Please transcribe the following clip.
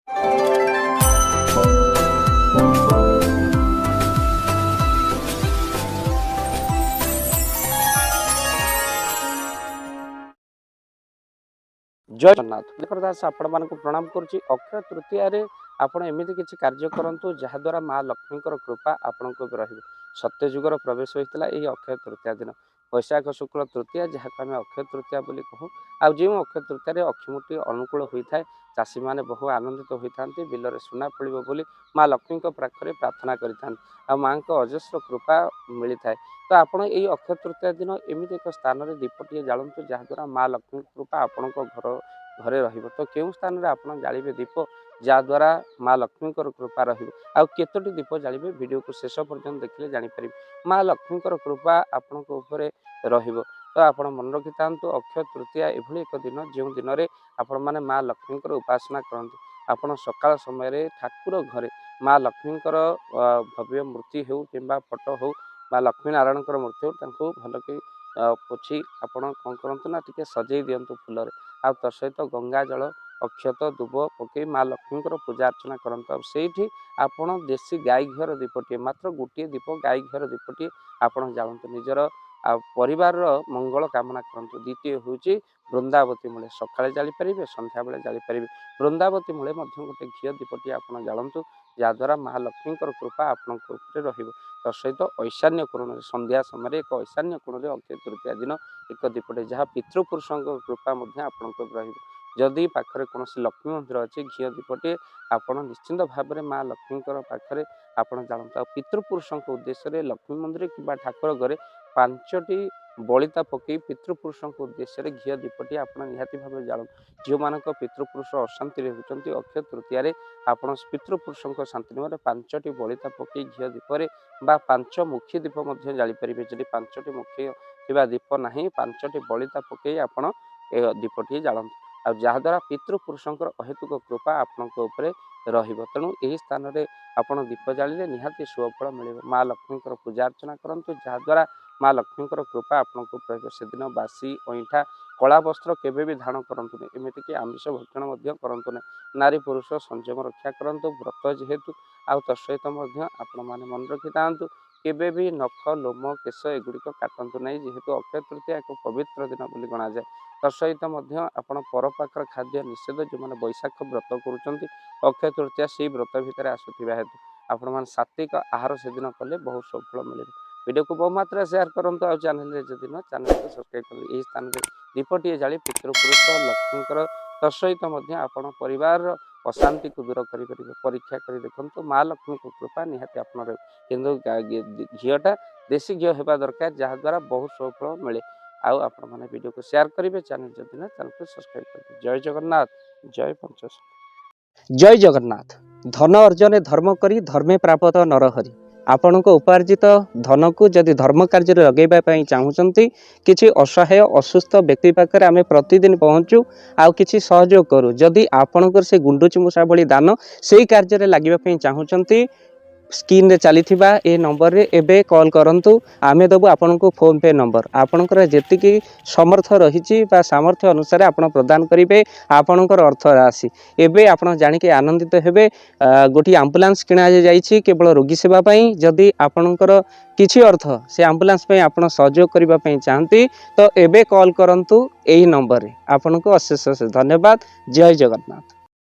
जय जगन्नाथ दास आपण मान प्रणाम करुच्ची। अक्षय तृतीय आपण एमती किसी कार्य करूँ जहाद्वारा माँ लक्ष्मी कृपा आपण सत्यजुगर प्रवेश होता है अक्षय तृतीया दिन वैशाख शुक्ल तृतीया जहाँ आम अक्षय तृतीया बोली कहूँ। जो अक्षय तृतीय अक्षिमुठी अनुकूल होता है चाषी मैंने बहु आनंदित होता बिलरे सुना फल बोली माँ लक्ष्मी पाखे प्रार्थना करता माँ अजस्र कृपा मिलता है। तो आप अक्षय तृतीया दिन एमती एक स्थान में दीपटे जालतु जहाद्वारा माँ लक्ष्मी कृपा आपण घर घरे रहिबो। तो केउं स्थान रे आपण जालिबे दीप जहाद्वारा माँ लक्ष्मी कृपा रहिबो। केतोटी दीप जालिबे वीडियो को शेष पर्यंत देखिले जानि परिबे माँ लक्ष्मी कृपा आपणक उपरे रहिबो। तो आपण मन रखि थांतु अक्षय तृतीया एभली एक दिन जो दिन में आपण माने माँ लक्ष्मी उपासना करते आपण सकाळ समय ठाकुर घरे माँ लक्ष्मी भव्य मूर्ति हो कि फोटो हो माँ लक्ष्मी नारायण मूर्ति हो भल कि पोछी आपण कौन करतु ना टे सजई दिंतु फुल सहित गंगा जल अक्षत दुब पकई माँ लक्ष्मी पूजा अर्चना करते से आपण देशी गाई घीर दीपटे मात्र गोटे दीप गाई घीर दीपटे आपण जालतु निजर परिवार मंगल कामना करतु। द्वितीय हूँ वृंदावती मूले सकाଳେ जापारे संध्या बेले जापारे वृंदावती मूले गोटे घी दीपटी आप जालतु जहाद्वारा माँ लक्ष्मी कृपा आपण सहित ऐशान्य कोण संध्या समय एक ऐशान्य कोण अक्षय तृतीया दिन एक दीपटे जहाँ पितृपुरुष कृपा आपण जदि पाखरे कौन लक्ष्मी मंदिर अच्छे घी दीपटे आपण निश्चिंत भाव में माँ लक्ष्मी पाखे आप जानते पितृपुरुष उद्देश्य लक्ष्मी मंदिर कि ठाकुर घरे 5टी बलिता पकई पितृपुरुष उद्देश्य घी दीपटी आप निहाती भाव जान जो मान पितृपुरुष अशांति होती अक्षय तृतीय आप पितृपुरुष शांति निमंत्रण 5टी बलिता पकई घी दीपरे 5 मुखी दीप जापारे जब 5टी मुखी दीप ना 5टी बलिता पकई आप दीपटी जालतु जहाद्वारा पितृपुरुष अहेतुक कृपा आपण रहिबो। तेणु यही स्थान में आपण दीप जालिले निहाती शुभफल मिले। माँ लक्ष्मी पूजा अर्चना करंतु जहाद्वारा माँ लक्ष्मी कृपा आपण से दिन बासी अईठा कला वस्त्र केबे भी धारण करंतु एमती आमिष भक्षण करंतु नारी पुरुष संयम रक्षा करंतु व्रत जेहेतु सहित आपण माने मन रखि थांतु केबे भी नख लोम केश एगुड़िक काटंतु नहीं जेहेतु अक्षय तृतीया एक पवित्र दिन बोली गणा जाए। सहित आपण परपाकर खाद्य निषेध जो मैंने बैशाख व्रत करुँच अक्षय तृतीया से व्रत भितर आसुवा हेतु आपण मैंने सात्विक आहार से दिन कले बहुत सफल मिले। वीडियो को बहुमात्रा शेयर करूँ और चैनल जदि न चैनल को सब्सक्राइब कर यही स्थान में दीपटे जाली पितृपुरुष लक्ष्मी सहित आपण परिवार अशांति को दूर कर परीक्षा कर देखो माँ लक्ष्मी कृपा निहाती आपन किंतु घीटा देशी घी होगा दरकार जहाद्वारा बहुत सफल मिले। आउ आपण मैंने वीडियो को शेयर करेंगे चैनल जदि ना चैनल को सब्सक्राइब करेंगे। जय जगन्नाथ जय पंचश जय जगन्नाथ। धन अर्जन धर्म करी धर्मे प्राप्त नरहरि आपण उपार्जित धन को जदि धर्म कार्य लगेगा चाहूँगी किसी असहाय असुस्थ व्यक्ति पाखे आम प्रतिदिन पहुँचू आउ किसी सहयोग करूँ जदि आपणकर से गुंडुची मूषा भली दान से कार्य लगे चाहूँगी स्क्रीन रे चली ए नंबर रे एबे कॉल करंतु आमे दबु आपन को फोन पे नंबर आपनकर जेतिकी समर्थ रही सामर्थ्य अनुसार आपण प्रदान करेंगे आपणकर अर्थ राशि एबे आपण जानिके आनंदित हेबे। गोटी एम्बुलेंस किणा जाइछि केवल रोगी सेवा पई जदि आपणकर किछि अर्थ से एम्बुलेंस पई आपण सहयोग करिबा पई चाहंती तो एबे कॉल करंतु एही नंबर रे। आपन को अशेष धन्यवाद। जय जगन्नाथ।